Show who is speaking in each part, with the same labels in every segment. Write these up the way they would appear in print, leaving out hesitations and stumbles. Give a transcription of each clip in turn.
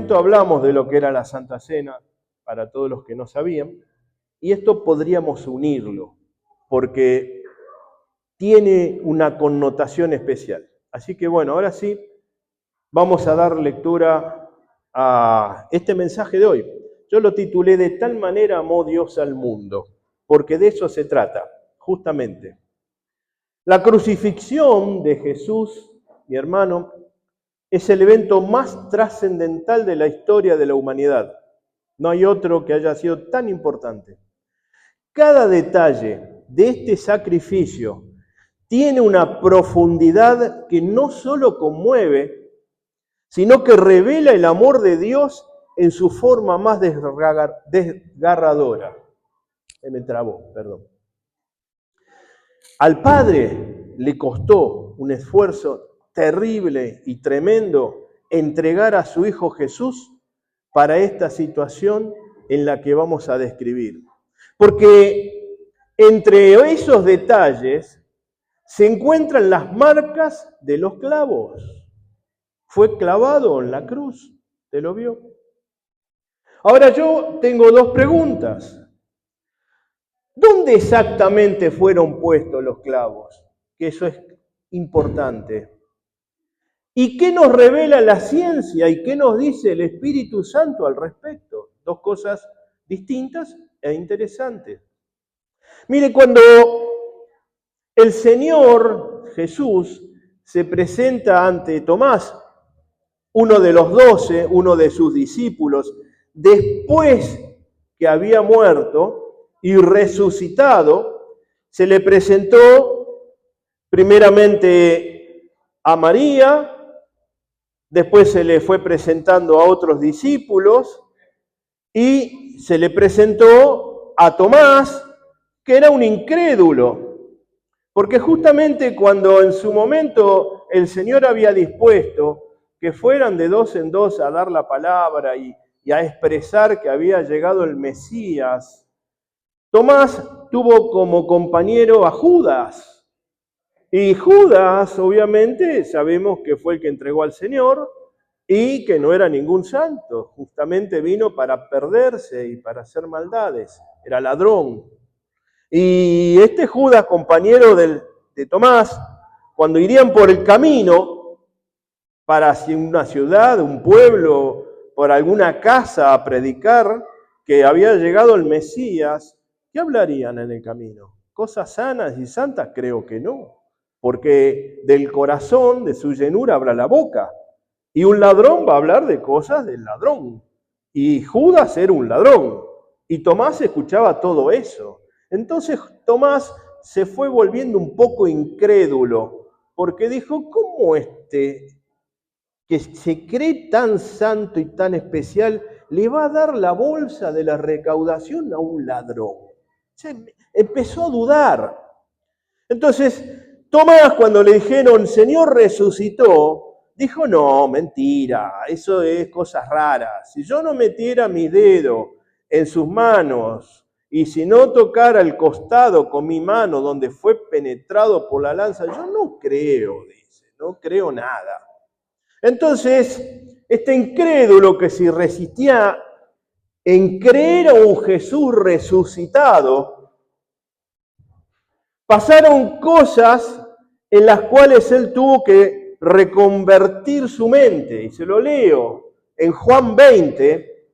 Speaker 1: momento hablamos de lo que era la Santa Cena, para todos los que no sabían, y esto podríamos unirlo, porque tiene una connotación especial. Así que bueno, ahora sí, vamos a dar lectura a este mensaje de hoy. Yo lo titulé "De tal manera amó Dios al mundo", porque de eso se trata, justamente. La crucifixión de Jesús, mi hermano, es el evento más trascendental de la historia de la humanidad. No hay otro que haya sido tan importante. Cada detalle de este sacrificio tiene una profundidad que no solo conmueve, sino que revela el amor de Dios en su forma más desgarradora. Me trabó, perdón. Al Padre le costó un esfuerzo terrible y tremendo entregar a su Hijo Jesús para esta situación en la que vamos a describir. Porque entre esos detalles se encuentran las marcas de los clavos. Fue clavado en la cruz, ¿te lo vio? Ahora yo tengo dos preguntas. ¿Dónde exactamente fueron puestos los clavos? Que eso es importante. ¿Y qué nos revela la ciencia y qué nos dice el Espíritu Santo al respecto? Dos cosas distintas e interesantes. Mire, cuando el Señor Jesús se presenta ante Tomás, uno de los 12, uno de sus discípulos, después que había muerto y resucitado, se le presentó primeramente a María, después se le fue presentando a otros discípulos y se le presentó a Tomás, que era un incrédulo, porque justamente cuando en su momento el Señor había dispuesto que fueran de dos en dos a dar la palabra y a expresar que había llegado el Mesías, Tomás tuvo como compañero a Judas. Y Judas, obviamente, sabemos que fue el que entregó al Señor y que no era ningún santo. Justamente vino para perderse y para hacer maldades. Era ladrón. Y este Judas, compañero de Tomás, cuando irían por el camino para hacia una ciudad, un pueblo, por alguna casa a predicar que había llegado el Mesías, ¿qué hablarían en el camino? ¿Cosas sanas y santas? Creo que no, porque del corazón, de su llenura, habla la boca. Y un ladrón va a hablar de cosas del ladrón. Y Judas era un ladrón. Y Tomás escuchaba todo eso. Entonces Tomás se fue volviendo un poco incrédulo, porque dijo, ¿cómo que se cree tan santo y tan especial, le va a dar la bolsa de la recaudación a un ladrón? Empezó a dudar. Entonces, Tomás, cuando le dijeron, Señor resucitó, dijo, no, mentira, eso es cosas raras. Si yo no metiera mi dedo en sus manos y si no tocara el costado con mi mano donde fue penetrado por la lanza, yo no creo, dice, no creo nada. Entonces, este incrédulo que se resistía en creer a un Jesús resucitado, pasaron cosas en las cuales él tuvo que reconvertir su mente. Y se lo leo en Juan 20,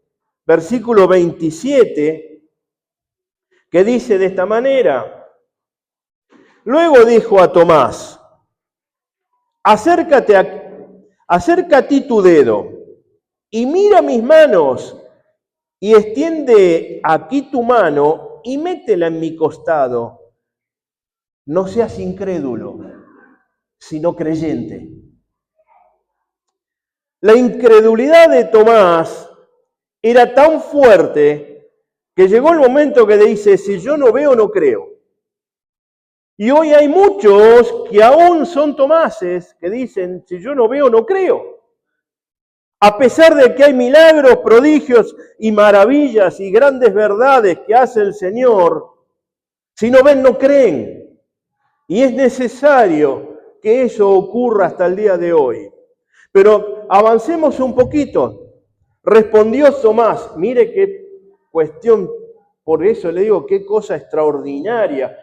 Speaker 1: versículo 27, que dice de esta manera. Luego dijo a Tomás, acerca a ti tu dedo y mira mis manos y extiende aquí tu mano y métela en mi costado. No seas incrédulo, sino creyente. La incredulidad de Tomás era tan fuerte que llegó el momento que dice, si yo no veo, no creo. Y hoy hay muchos que aún son Tomases que dicen, si yo no veo, no creo. A pesar de que hay milagros, prodigios y maravillas y grandes verdades que hace el Señor, si no ven, no creen. Y es necesario que eso ocurra hasta el día de hoy. Pero avancemos un poquito. Respondió Tomás, mire qué cuestión, por eso le digo, qué cosa extraordinaria.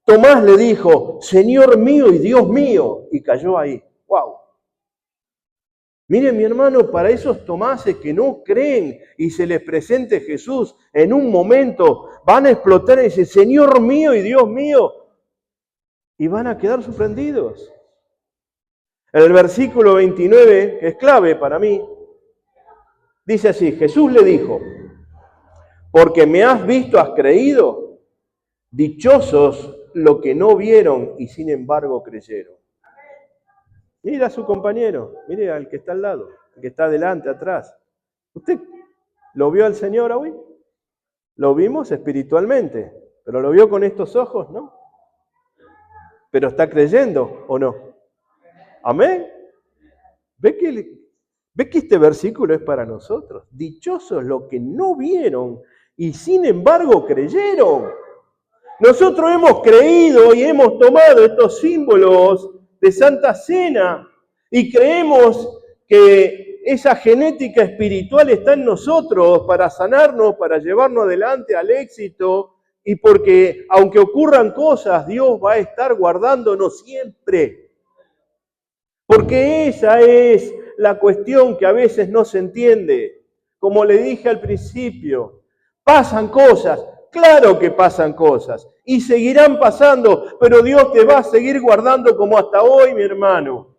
Speaker 1: Tomás le dijo, Señor mío y Dios mío, y cayó ahí. ¡Wow! Mire, mi hermano, para esos Tomases que no creen y se les presente Jesús en un momento, van a explotar y decir, Señor mío y Dios mío, y van a quedar sorprendidos. El versículo 29, que es clave para mí, dice así, Jesús le dijo, porque me has visto, has creído, dichosos los que no vieron y sin embargo creyeron. Mira a su compañero, mire al que está al lado, al que está adelante, atrás. ¿Usted lo vio al Señor hoy? Lo vimos espiritualmente, pero lo vio con estos ojos, ¿no? Pero está creyendo o no. Amén. ¿Ve que este versículo es para nosotros? Dichosos los que no vieron y sin embargo creyeron. Nosotros hemos creído y hemos tomado estos símbolos de Santa Cena y creemos que esa genética espiritual está en nosotros para sanarnos, para llevarnos adelante al éxito y porque aunque ocurran cosas, Dios va a estar guardándonos siempre. Porque esa es la cuestión que a veces no se entiende. Como le dije al principio, pasan cosas, claro que pasan cosas, y seguirán pasando, pero Dios te va a seguir guardando como hasta hoy, mi hermano.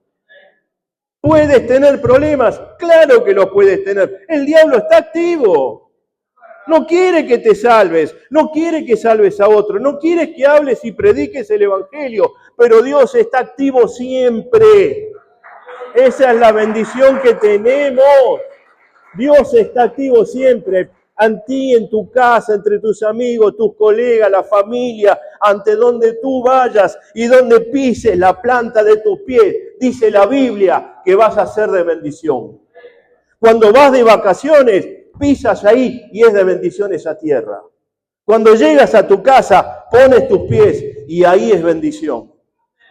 Speaker 1: ¿Puedes tener problemas? Claro que los puedes tener. El diablo está activo. No quiere que te salves, no quiere que salves a otro, no quiere que hables y prediques el evangelio, pero Dios está activo siempre. Esa es la bendición que tenemos. Dios está activo siempre. En ti, en tu casa, entre tus amigos, tus colegas, la familia, ante donde tú vayas y donde pises la planta de tus pies. Dice la Biblia que vas a ser de bendición. Cuando vas de vacaciones, pisas ahí y es de bendición esa tierra. Cuando llegas a tu casa, pones tus pies y ahí es bendición.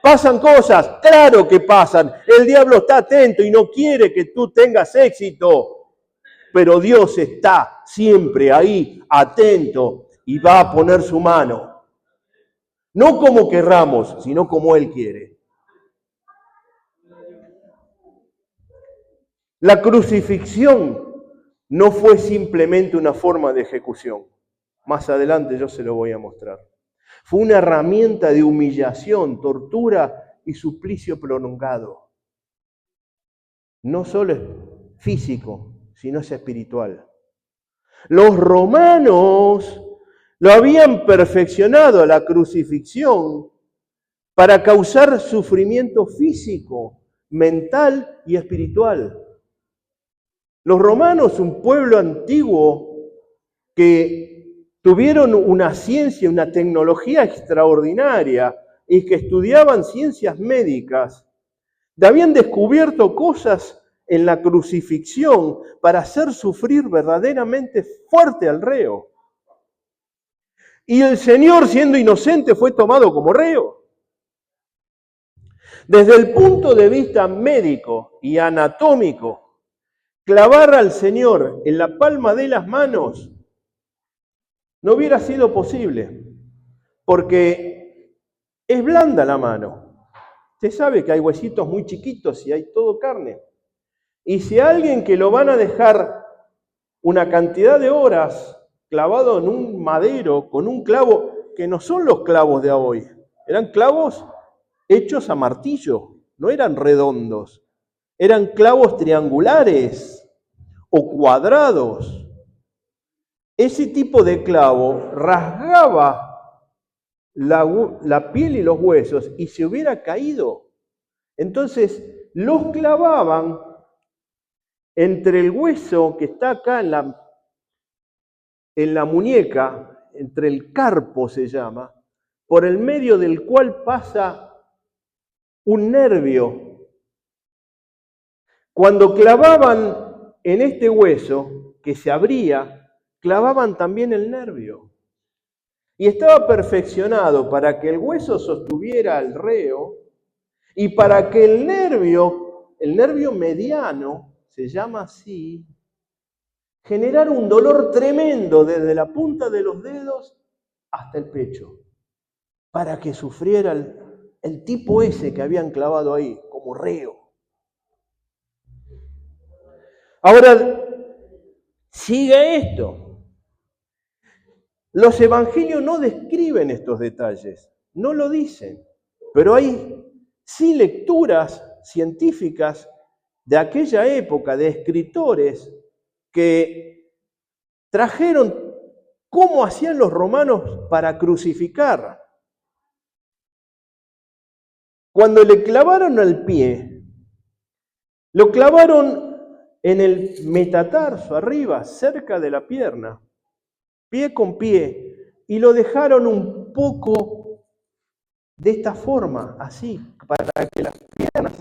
Speaker 1: ¿Pasan cosas? Claro que pasan. El diablo está atento y no quiere que tú tengas éxito. Pero Dios está siempre ahí, atento, y va a poner su mano. No como querramos, sino como Él quiere. La crucifixión no fue simplemente una forma de ejecución. Más adelante yo se lo voy a mostrar. Fue una herramienta de humillación, tortura y suplicio prolongado. No solo es físico, sino es espiritual. Los romanos lo habían perfeccionado la crucifixión para causar sufrimiento físico, mental y espiritual. Los romanos, un pueblo antiguo que tuvieron una ciencia, una tecnología extraordinaria y que estudiaban ciencias médicas, habían descubierto cosas en la crucifixión para hacer sufrir verdaderamente fuerte al reo. Y el Señor, siendo inocente, fue tomado como reo. Desde el punto de vista médico y anatómico, clavar al Señor en la palma de las manos no hubiera sido posible, porque es blanda la mano. Usted sabe que hay huesitos muy chiquitos y hay todo carne. Y si alguien que lo van a dejar una cantidad de horas clavado en un madero con un clavo, que no son los clavos de hoy, eran clavos hechos a martillo, no eran redondos, eran clavos triangulares o cuadrados. Ese tipo de clavo rasgaba la piel y los huesos y se hubiera caído. Entonces los clavaban entre el hueso que está acá en la muñeca, entre el carpo se llama, por el medio del cual pasa un nervio. Cuando clavaban en este hueso, que se abría, clavaban también el nervio. Y estaba perfeccionado para que el hueso sostuviera al reo y para que el nervio mediano, se llama así, generar un dolor tremendo desde la punta de los dedos hasta el pecho, para que sufriera el tipo ese que habían clavado ahí, como reo. Ahora, sigue esto. Los evangelios no describen estos detalles, no lo dicen, pero hay sí lecturas científicas de aquella época, de escritores que trajeron cómo hacían los romanos para crucificar. Cuando le clavaron al pie, lo clavaron en el metatarso, arriba, cerca de la pierna, pie con pie, y lo dejaron un poco de esta forma, así, para que las piernas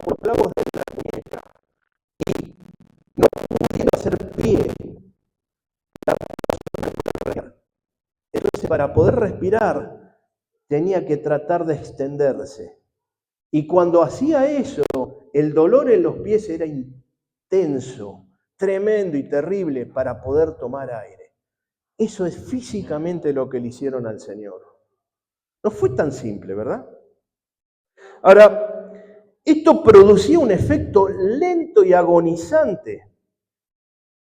Speaker 1: por clavos de la muñeca y no pudiendo hacer pie. Entonces, para poder respirar, tenía que tratar de extenderse. Y cuando hacía eso, el dolor en los pies era intenso, tremendo y terrible para poder tomar aire. Eso es físicamente lo que le hicieron al Señor. No fue tan simple, ¿verdad? Ahora, esto producía un efecto lento y agonizante.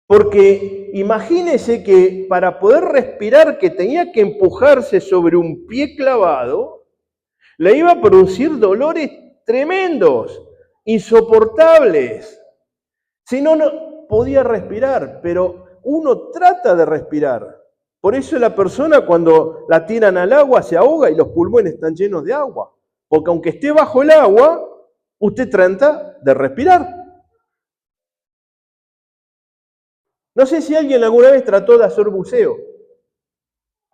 Speaker 1: Porque imagínese que para poder respirar, que tenía que empujarse sobre un pie clavado, le iba a producir dolores tremendos, insoportables. Si no, no podía respirar, pero uno trata de respirar. Por eso la persona cuando la tiran al agua se ahoga y los pulmones están llenos de agua. Porque aunque esté bajo el agua, usted trata de respirar. No sé si alguien alguna vez trató de hacer buceo.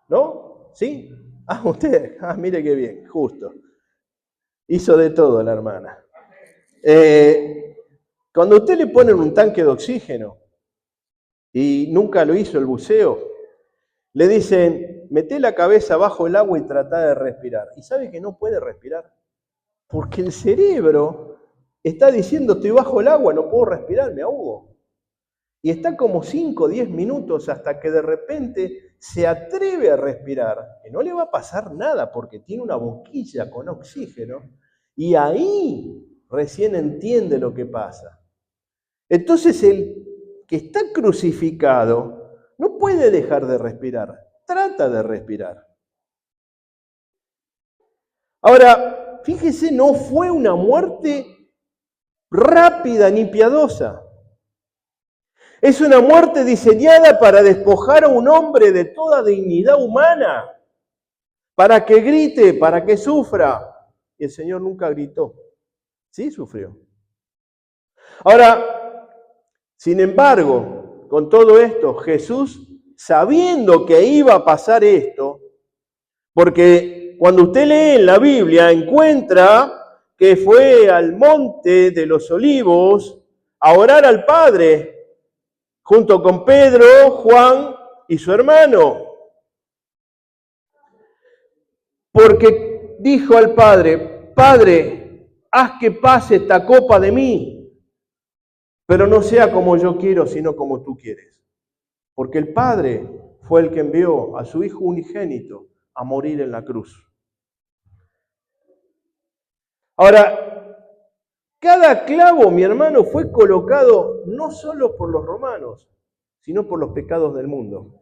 Speaker 1: ¿No? ¿Sí? Ah, usted. Ah, mire qué bien, justo. Hizo de todo la hermana. Cuando usted le ponen un tanque de oxígeno y nunca lo hizo el buceo, le dicen, mete la cabeza bajo el agua y trata de respirar. ¿Y sabe que no puede respirar? Porque el cerebro está diciendo, estoy bajo el agua, no puedo respirar, me ahogo. Y está como 5 o 10 minutos hasta que de repente se atreve a respirar, que no le va a pasar nada porque tiene una boquilla con oxígeno, y ahí recién entiende lo que pasa. Entonces el que está crucificado no puede dejar de respirar, trata de respirar. Ahora, fíjese, no fue una muerte rápida ni piadosa. Es una muerte diseñada para despojar a un hombre de toda dignidad humana, para que grite, para que sufra. Y el Señor nunca gritó, sí sufrió. Ahora, sin embargo, con todo esto, Jesús, sabiendo que iba a pasar esto, porque cuando usted lee en la Biblia, encuentra que fue al monte de los olivos a orar al Padre, junto con Pedro, Juan y su hermano. Porque dijo al Padre, Padre, haz que pase esta copa de mí, pero no sea como yo quiero, sino como tú quieres. Porque el Padre fue el que envió a su Hijo unigénito a morir en la cruz. Ahora, cada clavo, mi hermano, fue colocado no solo por los romanos, sino por los pecados del mundo.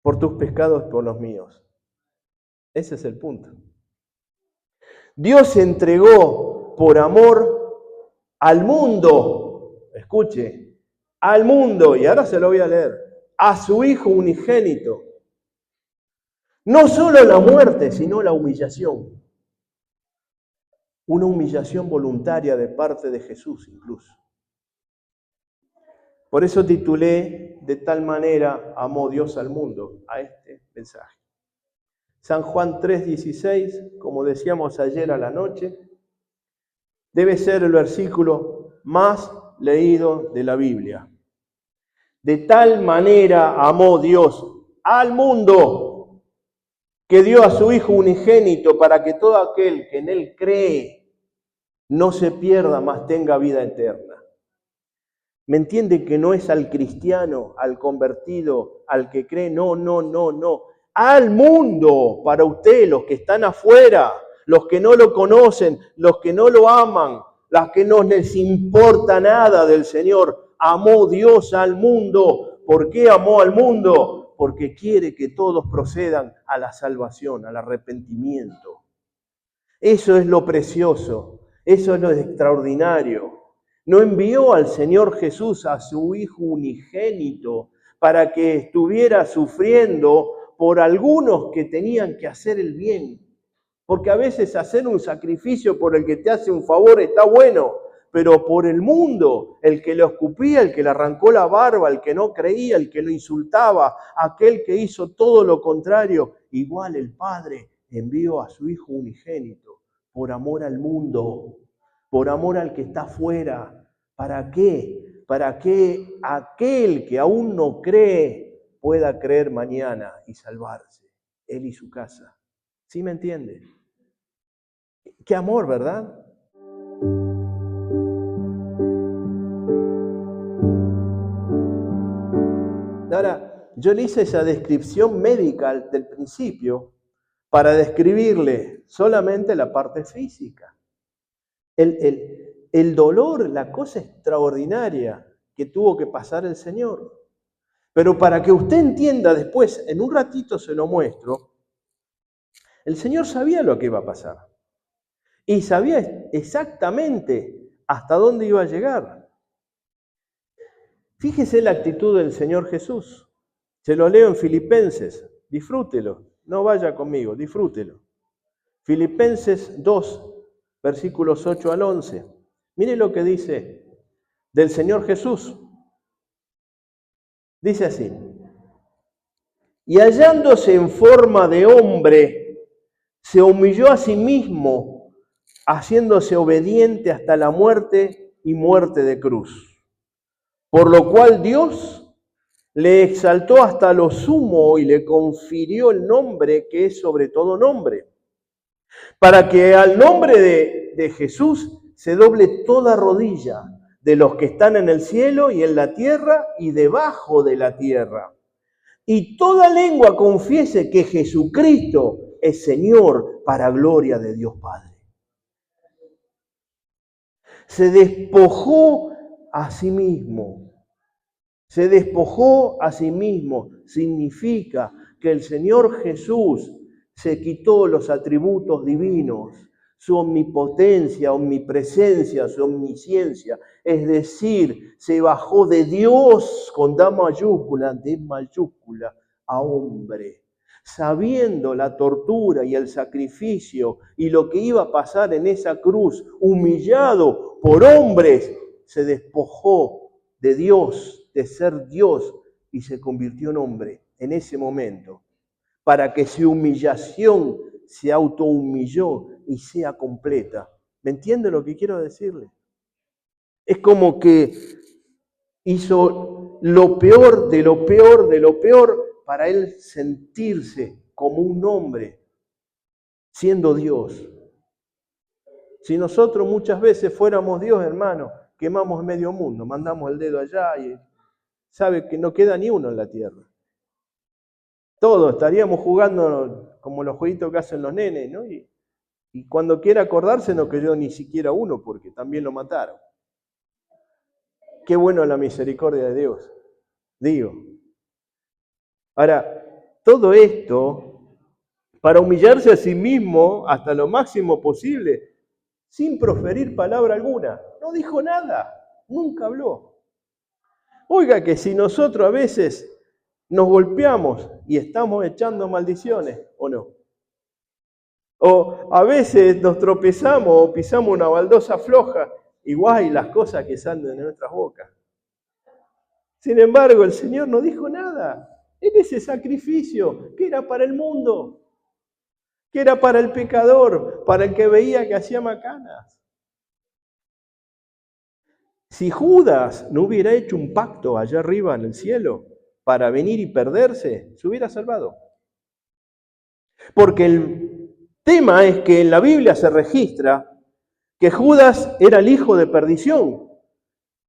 Speaker 1: Por tus pecados, por los míos. Ese es el punto. Dios se entregó por amor al mundo, escuche, al mundo, y ahora se lo voy a leer, a su Hijo unigénito. No solo la muerte, sino la humillación. Una humillación voluntaria de parte de Jesús incluso. Por eso titulé, de tal manera amó Dios al mundo, a este mensaje. San Juan 3:16, como decíamos ayer a la noche, debe ser el versículo más leído de la Biblia. De tal manera amó Dios al mundo, que dio a su Hijo unigénito para que todo aquel que en Él cree no se pierda, mas tenga vida eterna. ¿Me entiende que no es al cristiano, al convertido, al que cree? No, no, no, no. Al mundo, para usted, los que están afuera, los que no lo conocen, los que no lo aman, los que no les importa nada del Señor. Amó Dios al mundo. ¿Por qué amó al mundo? Porque quiere que todos procedan a la salvación, al arrepentimiento. Eso es lo precioso, eso es lo extraordinario. No envió al Señor Jesús a su Hijo unigénito para que estuviera sufriendo por algunos que tenían que hacer el bien. Porque a veces hacer un sacrificio por el que te hace un favor está bueno, pero por el mundo, el que lo escupía, el que le arrancó la barba, el que no creía, el que lo insultaba, aquel que hizo todo lo contrario, igual el Padre envió a su Hijo unigénito por amor al mundo, por amor al que está afuera. ¿Para qué? Para que aquel que aún no cree pueda creer mañana y salvarse, él y su casa. ¿Sí me entiende? Qué amor, ¿verdad? Ahora, yo le hice esa descripción médica del principio para describirle solamente la parte física. El dolor, la cosa extraordinaria que tuvo que pasar el Señor. Pero para que usted entienda después, en un ratito se lo muestro, el Señor sabía lo que iba a pasar. Y sabía exactamente hasta dónde iba a llegar. Fíjese la actitud del Señor Jesús. Se lo leo en Filipenses. Disfrútelo. No vaya conmigo, disfrútelo. Filipenses 2, versículos 8 al 11. Mire lo que dice del Señor Jesús. Dice así: y hallándose en forma de hombre, se humilló a sí mismo, haciéndose obediente hasta la muerte y muerte de cruz. Por lo cual Dios le exaltó hasta lo sumo y le confirió el nombre que es sobre todo nombre, para que al nombre de Jesús se doble toda rodilla de los que están en el cielo y en la tierra y debajo de la tierra. Y toda lengua confiese que Jesucristo es Señor para gloria de Dios Padre. Se despojó a sí mismo. Se despojó a sí mismo. Significa que el Señor Jesús se quitó los atributos divinos, su omnipotencia, omnipresencia, su omnisciencia. Es decir, se bajó de Dios con D mayúscula, a hombre. Sabiendo la tortura y el sacrificio y lo que iba a pasar en esa cruz, humillado por hombres, se despojó de Dios, de ser Dios, y se convirtió en hombre en ese momento, para que su humillación se autohumilló y sea completa. ¿Me entiende lo que quiero decirle? Es como que hizo lo peor de lo peor de lo peor para él sentirse como un hombre, siendo Dios. Si nosotros muchas veces fuéramos Dios, hermano, quemamos medio mundo, mandamos el dedo allá y sabe que no queda ni uno en la tierra. Todos estaríamos jugando como los jueguitos que hacen los nenes, ¿no? Y cuando quiera acordarse no quedó ni siquiera uno porque también lo mataron. Qué bueno la misericordia de Dios, digo. Ahora, todo esto para humillarse a sí mismo hasta lo máximo posible, sin proferir palabra alguna. No dijo nada, nunca habló. Oiga que si nosotros a veces nos golpeamos y estamos echando maldiciones, ¿o no? O a veces nos tropezamos o pisamos una baldosa floja y guay las cosas que salen de nuestras bocas. Sin embargo, el Señor no dijo nada. En ese sacrificio que era para el mundo, que era para el pecador, para el que veía que hacía macanas. Si Judas no hubiera hecho un pacto allá arriba en el cielo para venir y perderse, se hubiera salvado. Porque el tema es que en la Biblia se registra que Judas era el hijo de perdición.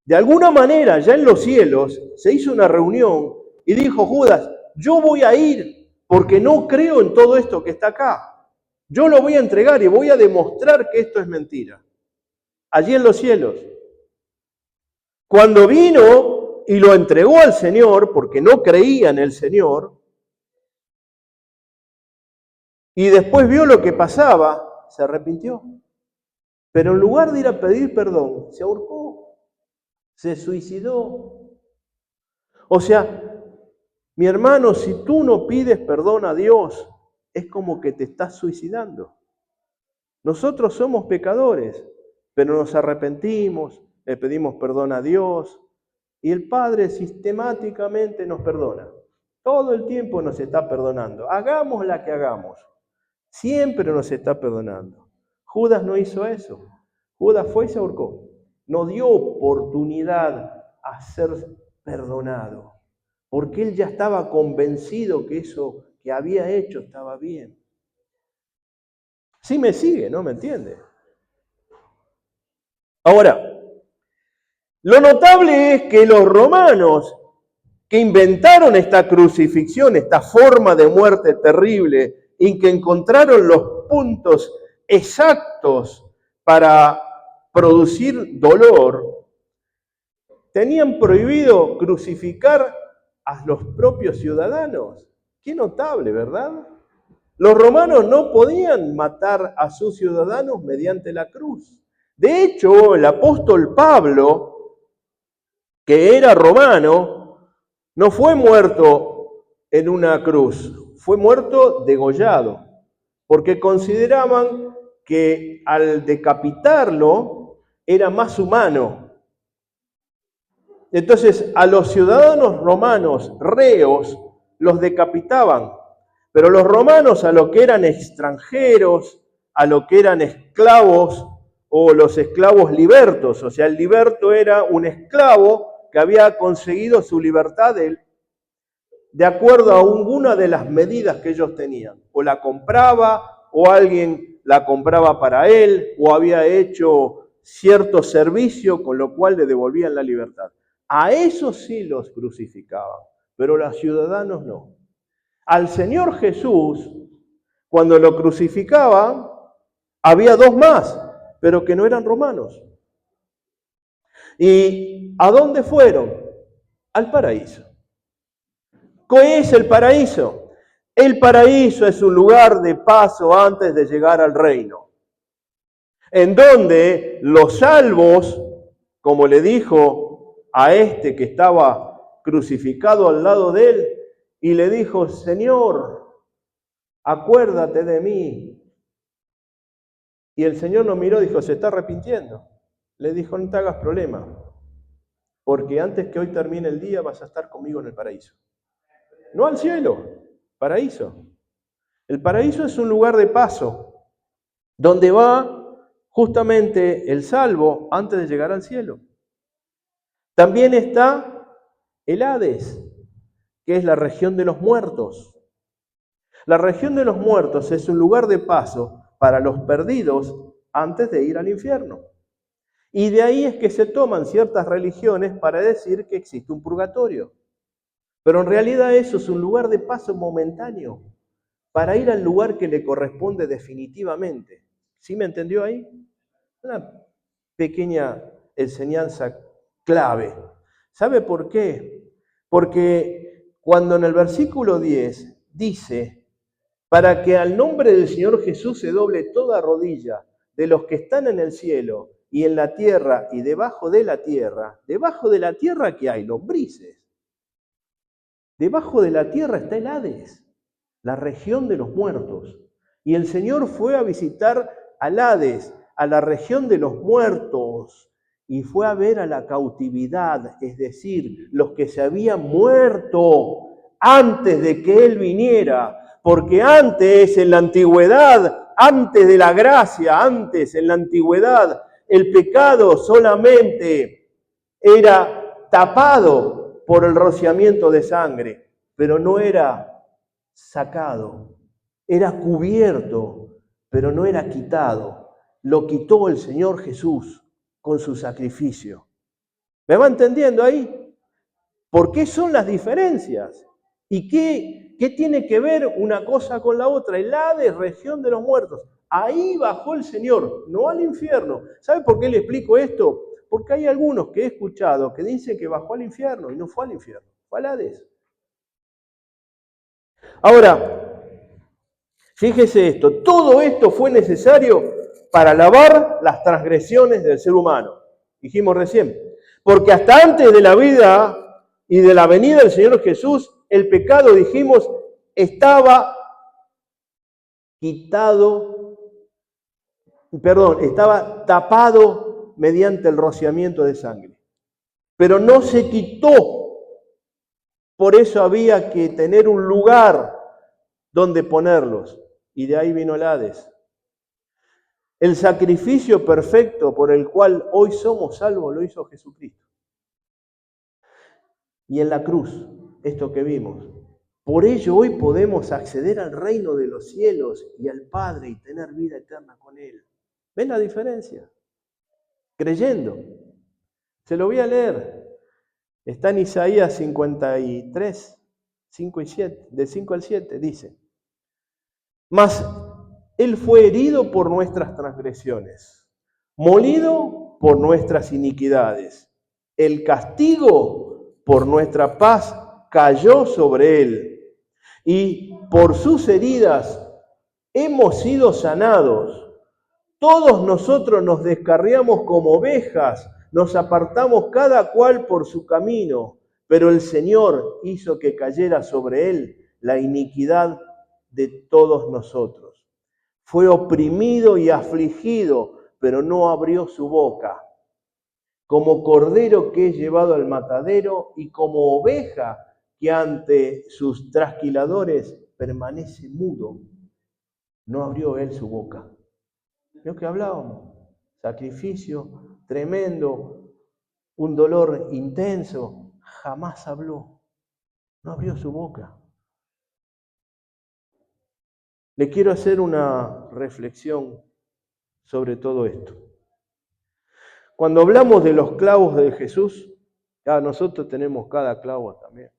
Speaker 1: De alguna manera, ya en los cielos, se hizo una reunión y dijo Judas, yo voy a ir porque no creo en todo esto que está acá. Yo lo voy a entregar y voy a demostrar que esto es mentira. Allí en los cielos. Cuando vino y lo entregó al Señor, porque no creía en el Señor, y después vio lo que pasaba, se arrepintió. Pero en lugar de ir a pedir perdón, se ahorcó, se suicidó. O sea, mi hermano, si tú no pides perdón a Dios, es como que te estás suicidando. Nosotros somos pecadores, pero nos arrepentimos, le pedimos perdón a Dios y el Padre sistemáticamente nos perdona. Todo el tiempo nos está perdonando. Hagamos la que hagamos. Siempre nos está perdonando. Judas no hizo eso. Judas fue y se ahorcó. No dio oportunidad a ser perdonado, porque él ya estaba convencido que eso que había hecho estaba bien. Sí me sigue, ¿no? ¿Me entiende? Ahora, lo notable es que los romanos que inventaron esta crucifixión, esta forma de muerte terrible, y que encontraron los puntos exactos para producir dolor, tenían prohibido crucificar a los propios ciudadanos. Qué notable, ¿verdad? Los romanos no podían matar a sus ciudadanos mediante la cruz. De hecho, el apóstol Pablo, que era romano, no fue muerto en una cruz, fue muerto degollado, porque consideraban que al decapitarlo era más humano. Entonces, a los ciudadanos romanos reos los decapitaban, pero los romanos a lo que eran extranjeros, a lo que eran esclavos o los esclavos libertos, o sea, el liberto era un esclavo que había conseguido su libertad de acuerdo a alguna de las medidas que ellos tenían. O la compraba, o alguien la compraba para él, o había hecho cierto servicio con lo cual le devolvían la libertad. A esos sí los crucificaban, pero a los ciudadanos no. Al Señor Jesús, cuando lo crucificaban, había dos más, pero que no eran romanos. ¿Y a dónde fueron? Al paraíso. ¿Qué es el paraíso? El paraíso es un lugar de paso antes de llegar al reino, en donde los salvos, como le dijo a este que estaba crucificado al lado de él, y le dijo, Señor, acuérdate de mí. Y el Señor lo miró y dijo, se está arrepintiendo. Le dijo, no te hagas problema, porque antes que hoy termine el día vas a estar conmigo en el paraíso. No al cielo, paraíso. El paraíso es un lugar de paso, donde va justamente el salvo antes de llegar al cielo. También está el Hades, que es la región de los muertos. La región de los muertos es un lugar de paso para los perdidos antes de ir al infierno. Y de ahí es que se toman ciertas religiones para decir que existe un purgatorio. Pero en realidad eso es un lugar de paso momentáneo para ir al lugar que le corresponde definitivamente. ¿Sí me entendió ahí? Una pequeña enseñanza clave. ¿Sabe por qué? Porque cuando en el versículo 10 dice, para que al nombre del Señor Jesús se doble toda rodilla de los que están en el cielo y en la tierra y debajo de la tierra ¿qué hay? Lombrices. Debajo de la tierra está el Hades, la región de los muertos. Y el Señor fue a visitar al Hades, a la región de los muertos, y fue a ver a la cautividad, es decir, los que se habían muerto antes de que Él viniera. Porque antes, en la antigüedad, antes de la gracia, antes, en la antigüedad, el pecado solamente era tapado por el rociamiento de sangre, pero no era sacado. era cubierto, pero no era quitado. Lo quitó el Señor Jesús con su sacrificio. ¿Me va entendiendo ahí? ¿Por qué son las diferencias? ¿Y qué tiene que ver una cosa con la otra? El Hades, región de los muertos. Ahí bajó el Señor, no al infierno. ¿Sabe por qué le explico esto? Porque hay algunos que he escuchado que dicen que bajó al infierno y no fue al infierno, fue al Hades. Ahora, fíjese esto, todo esto fue necesario para lavar las transgresiones del ser humano. Dijimos recién, porque hasta antes de la vida y de la venida del Señor Jesús, el pecado, dijimos, estaba estaba tapado mediante el rociamiento de sangre. Pero no se quitó. Por eso había que tener un lugar donde ponerlos. Y de ahí vino el Hades. El sacrificio perfecto por el cual hoy somos salvos lo hizo Jesucristo. Y en la cruz, esto que vimos. Por ello hoy podemos acceder al reino de los cielos y al Padre y tener vida eterna con Él. ¿Ven la diferencia? Creyendo. Se lo voy a leer. Está en Isaías 53, 5 y 7, del 5 al 7, dice: Mas Él fue herido por nuestras transgresiones, molido por nuestras iniquidades. El castigo por nuestra paz cayó sobre Él, y por sus heridas hemos sido sanados. Todos nosotros nos descarriamos como ovejas, nos apartamos cada cual por su camino, pero el Señor hizo que cayera sobre Él la iniquidad de todos nosotros. Fue oprimido y afligido, pero no abrió su boca. Como cordero que es llevado al matadero y como oveja que ante sus trasquiladores permanece mudo, no abrió Él su boca. Lo que hablábamos, sacrificio tremendo, un dolor intenso, jamás habló, no abrió su boca. Le quiero hacer una reflexión sobre todo esto. Cuando hablamos de los clavos de Jesús, nosotros tenemos cada clavo también.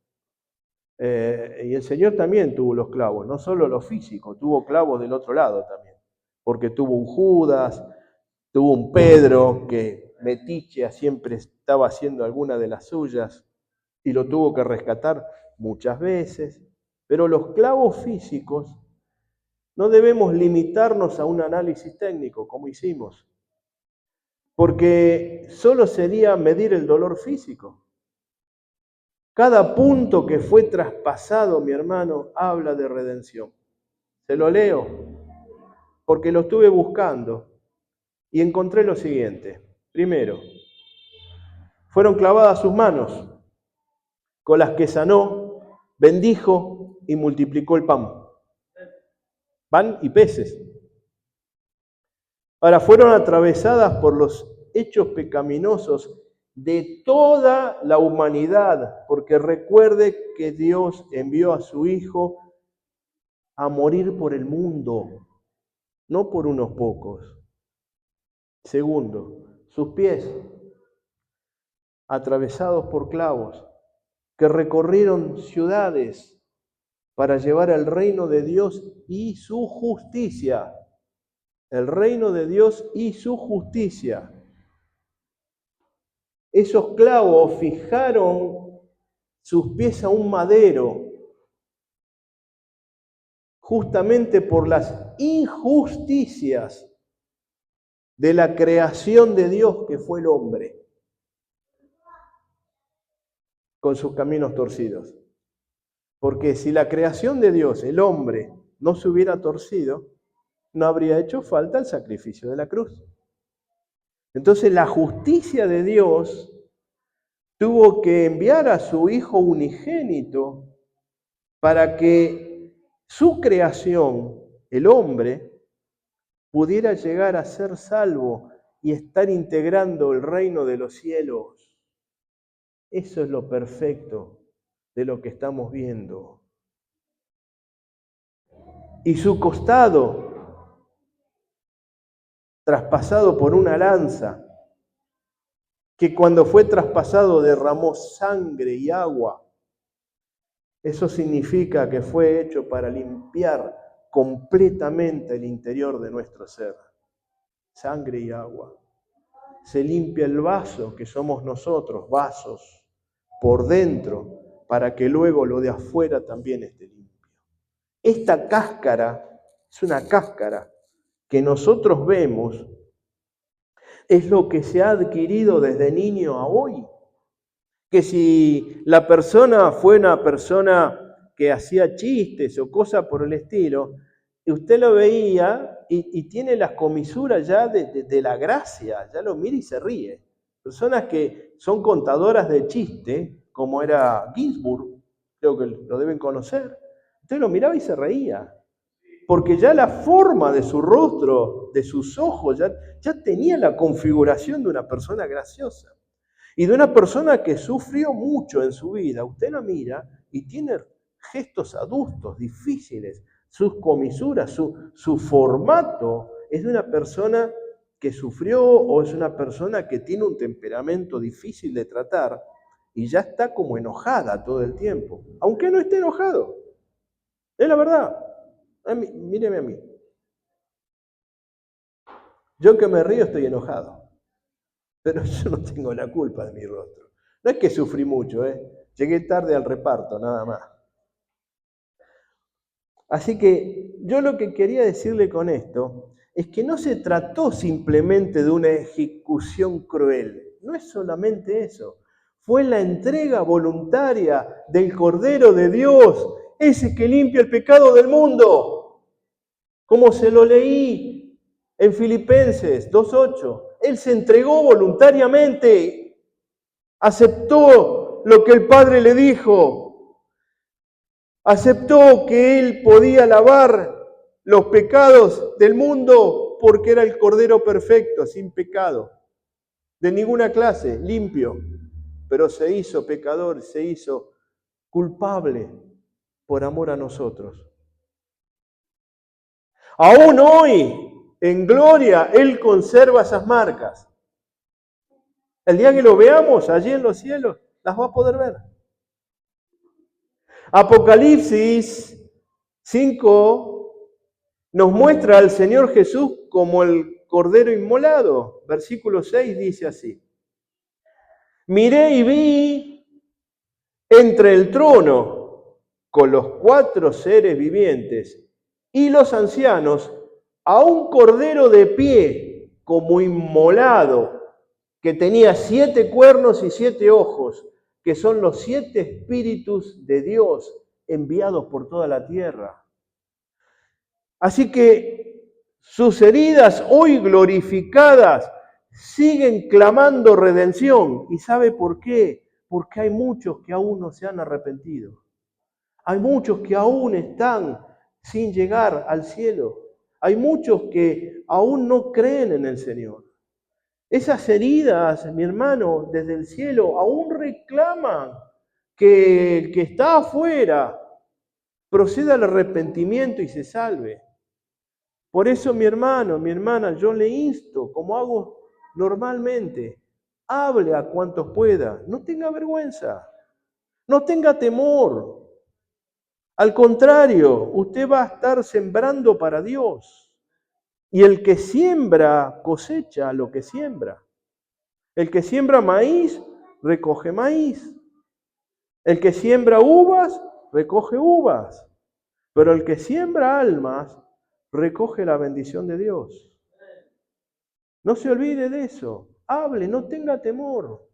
Speaker 1: Y el Señor también tuvo los clavos, no solo los físicos, tuvo clavos del otro lado también, porque tuvo un Judas, tuvo un Pedro que metiche siempre estaba haciendo alguna de las suyas y lo tuvo que rescatar muchas veces. Pero los clavos físicos no debemos limitarnos a un análisis técnico como hicimos, porque solo sería medir el dolor físico. Cada punto que fue traspasado, mi hermano, habla de redención. Se lo leo porque lo estuve buscando y encontré lo siguiente. Primero, fueron clavadas sus manos, con las que sanó, bendijo y multiplicó el pan y peces. Ahora, fueron atravesadas por los hechos pecaminosos de toda la humanidad, porque recuerde que Dios envió a su Hijo a morir por el mundo, no por unos pocos. Segundo, sus pies atravesados por clavos que recorrieron ciudades para llevar el reino de Dios y su justicia. El reino de Dios y su justicia. Esos clavos fijaron sus pies a un madero, justamente por las injusticias de la creación de Dios que fue el hombre, con sus caminos torcidos. Porque si la creación de Dios, el hombre, no se hubiera torcido, no habría hecho falta el sacrificio de la cruz. Entonces la justicia de Dios tuvo que enviar a su Hijo unigénito para que su creación, el hombre, pudiera llegar a ser salvo y estar integrando el reino de los cielos. Eso es lo perfecto de lo que estamos viendo. y su costado traspasado por una lanza, que cuando fue traspasado derramó sangre y agua. Eso significa que fue hecho para limpiar completamente el interior de nuestro ser. Sangre y agua. Se limpia el vaso, que somos nosotros, vasos, por dentro, para que luego lo de afuera también esté limpio. Esta cáscara es una cáscara que nosotros vemos, es lo que se ha adquirido desde niño a hoy. Que si la persona fue una persona que hacía chistes o cosas por el estilo, usted lo veía y tiene las comisuras ya de la gracia, ya lo mira y se ríe. Personas que son contadoras de chiste, como era Ginsburg, creo que lo deben conocer, usted lo miraba y se reía, porque ya la forma de su rostro, de sus ojos, ya tenía la configuración de una persona graciosa. Y de una persona que sufrió mucho en su vida, usted la mira y tiene gestos adustos, difíciles, sus comisuras, su formato es de una persona que sufrió o es una persona que tiene un temperamento difícil de tratar y ya está como enojada todo el tiempo, aunque no esté enojado. Es la verdad. Míreme a mí. Yo que me río estoy enojado, pero yo no tengo la culpa de mi rostro. No es que sufrí mucho, llegué tarde al reparto, nada más. Así que yo lo que quería decirle con esto es que no se trató simplemente de una ejecución cruel, no es solamente eso, fue la entrega voluntaria del Cordero de Dios, ese que limpia el pecado del mundo, como se lo leí en Filipenses 2:8. Él se entregó voluntariamente, aceptó lo que el Padre le dijo, aceptó que Él podía lavar los pecados del mundo porque era el Cordero perfecto, sin pecado, de ninguna clase, limpio, pero se hizo pecador, se hizo culpable por amor a nosotros. Aún hoy, en gloria, Él conserva esas marcas. El día que lo veamos allí en los cielos, las va a poder ver. Apocalipsis 5 nos muestra al Señor Jesús como el Cordero inmolado. Versículo 6 dice así: miré y vi entre el trono con los 4 seres vivientes y los ancianos a un Cordero de pie como inmolado, que tenía 7 cuernos y 7 ojos, que son los 7 espíritus de Dios enviados por toda la tierra. Así que sus heridas hoy glorificadas siguen clamando redención. ¿Y sabe por qué? Porque hay muchos que aún no se han arrepentido. Hay muchos que aún están sin llegar al cielo. Hay muchos que aún no creen en el Señor. Esas heridas, mi hermano, desde el cielo aún reclaman que el que está afuera proceda al arrepentimiento y se salve. Por eso, mi hermano, mi hermana, yo le insto, como hago normalmente, hable a cuantos pueda, no tenga vergüenza, no tenga temor. Al contrario, usted va a estar sembrando para Dios. Y el que siembra cosecha lo que siembra. El que siembra maíz, recoge maíz. El que siembra uvas, recoge uvas. Pero el que siembra almas, recoge la bendición de Dios. No se olvide de eso. Hable, no tenga temor.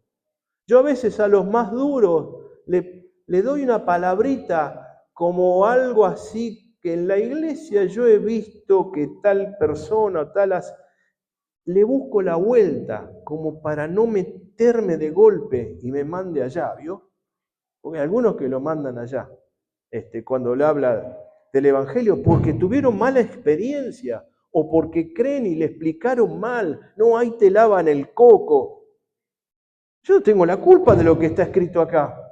Speaker 1: Yo a veces a los más duros le doy una palabrita como algo así que en la iglesia yo he visto que tal persona, le busco la vuelta como para no meterme de golpe y me mande allá, ¿vio? Porque hay algunos que lo mandan allá, cuando le habla del Evangelio, porque tuvieron mala experiencia o porque creen y le explicaron mal. No, ahí te lavan el coco. Yo no tengo la culpa de lo que está escrito acá.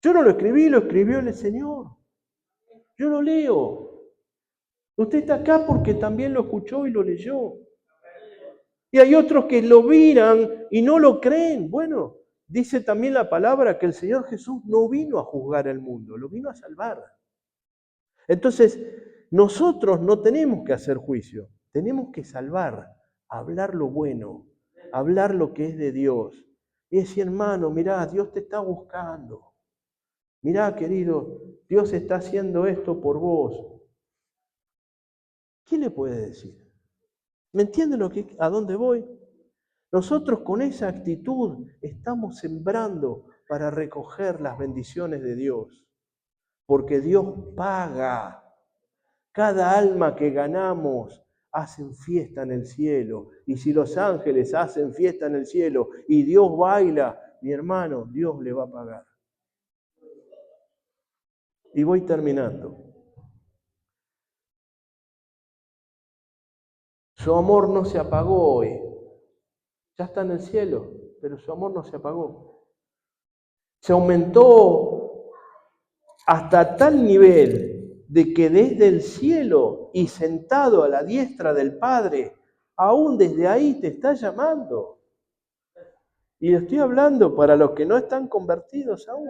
Speaker 1: Yo no lo escribí, lo escribió el Señor. Yo lo leo. Usted está acá porque también lo escuchó y lo leyó. Y hay otros que lo miran y no lo creen. Bueno, dice también la palabra que el Señor Jesús no vino a juzgar el mundo, lo vino a salvar. Entonces, nosotros no tenemos que hacer juicio, tenemos que salvar, hablar lo bueno, hablar lo que es de Dios. Y decir, hermano, mirá, Dios te está buscando. Mirá, querido, Dios está haciendo esto por vos. ¿Qué le puede decir? ¿Me entiende a dónde voy? Nosotros con esa actitud estamos sembrando para recoger las bendiciones de Dios, porque Dios paga. Cada alma que ganamos hacen fiesta en el cielo. Y si los ángeles hacen fiesta en el cielo y Dios baila, mi hermano, Dios le va a pagar. Y voy terminando. Su amor no se apagó hoy. Ya está en el cielo, pero su amor no se apagó. Se aumentó hasta tal nivel de que desde el cielo y sentado a la diestra del Padre, aún desde ahí te está llamando. Y estoy hablando para los que no están convertidos aún,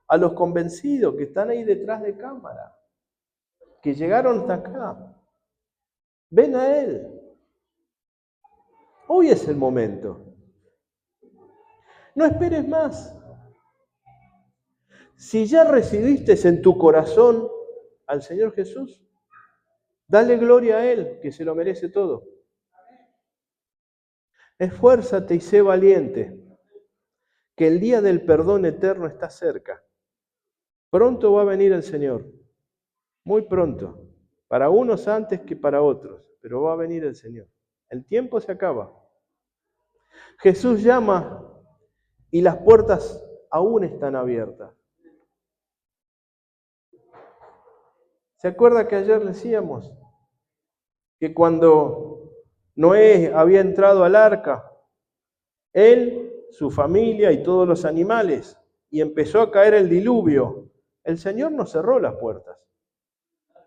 Speaker 1: a los convencidos que están ahí detrás de cámara, que llegaron hasta acá. Ven a Él. Hoy es el momento. No esperes más. Si ya recibiste en tu corazón al Señor Jesús, dale gloria a Él, que se lo merece todo. Esfuérzate y sé valiente, que el día del perdón eterno está cerca. Pronto va a venir el Señor, muy pronto, para unos antes que para otros, pero va a venir el Señor. El tiempo se acaba. Jesús llama y las puertas aún están abiertas. ¿Se acuerda que ayer decíamos que cuando Noé había entrado al arca, él, su familia y todos los animales, y empezó a caer el diluvio, el Señor no cerró las puertas?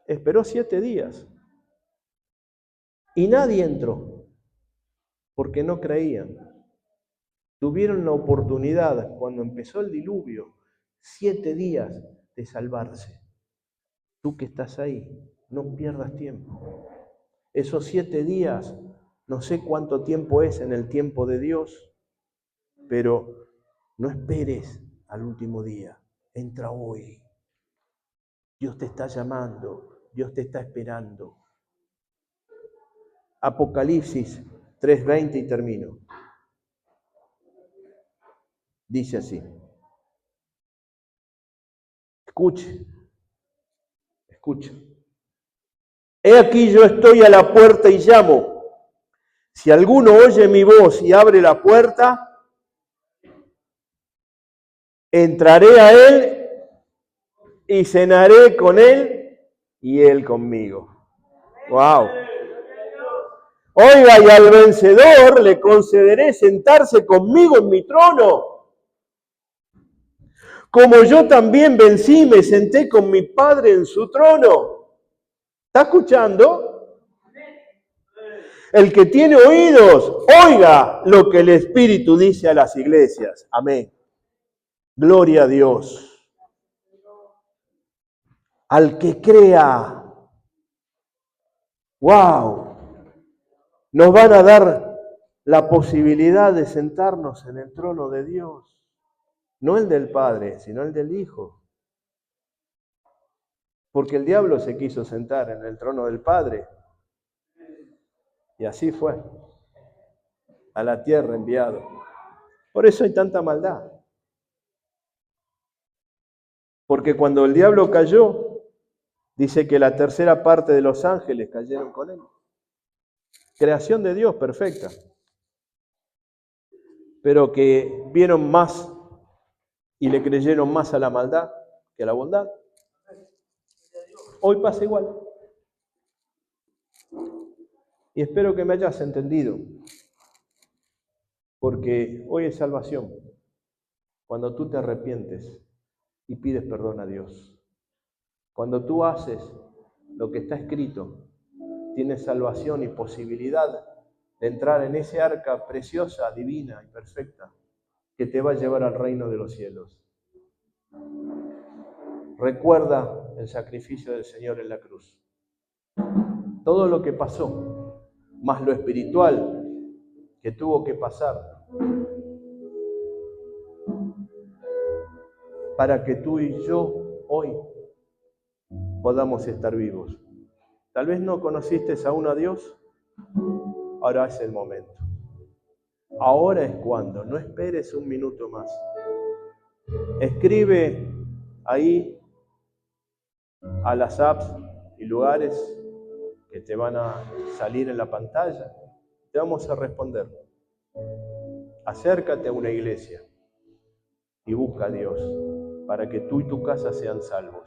Speaker 1: Esperó 7 días y nadie entró porque no creían. Tuvieron la oportunidad, cuando empezó el diluvio, 7 días de salvarse. Tú que estás ahí, no pierdas tiempo. Esos 7 días, no sé cuánto tiempo es en el tiempo de Dios, pero no esperes al último día. Entra hoy. Dios te está llamando, Dios te está esperando. Apocalipsis 3:20 y termino. Dice así. Escuche. He aquí yo estoy a la puerta y llamo. Si alguno oye mi voz y abre la puerta, entraré a él y cenaré con él y él conmigo. ¡Wow! Oiga, y al vencedor le concederé sentarse conmigo en mi trono, como yo también vencí y me senté con mi Padre en su trono. ¿Está escuchando? El que tiene oídos, oiga lo que el Espíritu dice a las iglesias. Amén. Gloria a Dios. Al que crea, wow, nos van a dar la posibilidad de sentarnos en el trono de Dios. No el del Padre, sino el del Hijo. Porque el diablo se quiso sentar en el trono del Padre. Y así fue. A la tierra enviado. Por eso hay tanta maldad. Porque cuando el diablo cayó, dice que la tercera parte de los ángeles cayeron con él. Creación de Dios perfecta. Pero que vieron más y le creyeron más a la maldad que a la bondad. Hoy pasa igual. Y espero que me hayas entendido. Porque hoy es salvación. Cuando tú te arrepientes y pides perdón a Dios. Cuando tú haces lo que está escrito. Tienes salvación y posibilidad de entrar en ese arca preciosa, divina y perfecta que te va a llevar al reino de los cielos. Recuerda el sacrificio del Señor en la cruz. Todo lo que pasó, más lo espiritual que tuvo que pasar para que tú y yo hoy podamos estar vivos. Tal vez no conociste aún a Dios, ahora es el momento. Ahora es cuando, no esperes un minuto más. Escribe ahí a las apps y lugares que te van a salir en la pantalla. Te vamos a responder. Acércate a una iglesia y busca a Dios para que tú y tu casa sean salvos.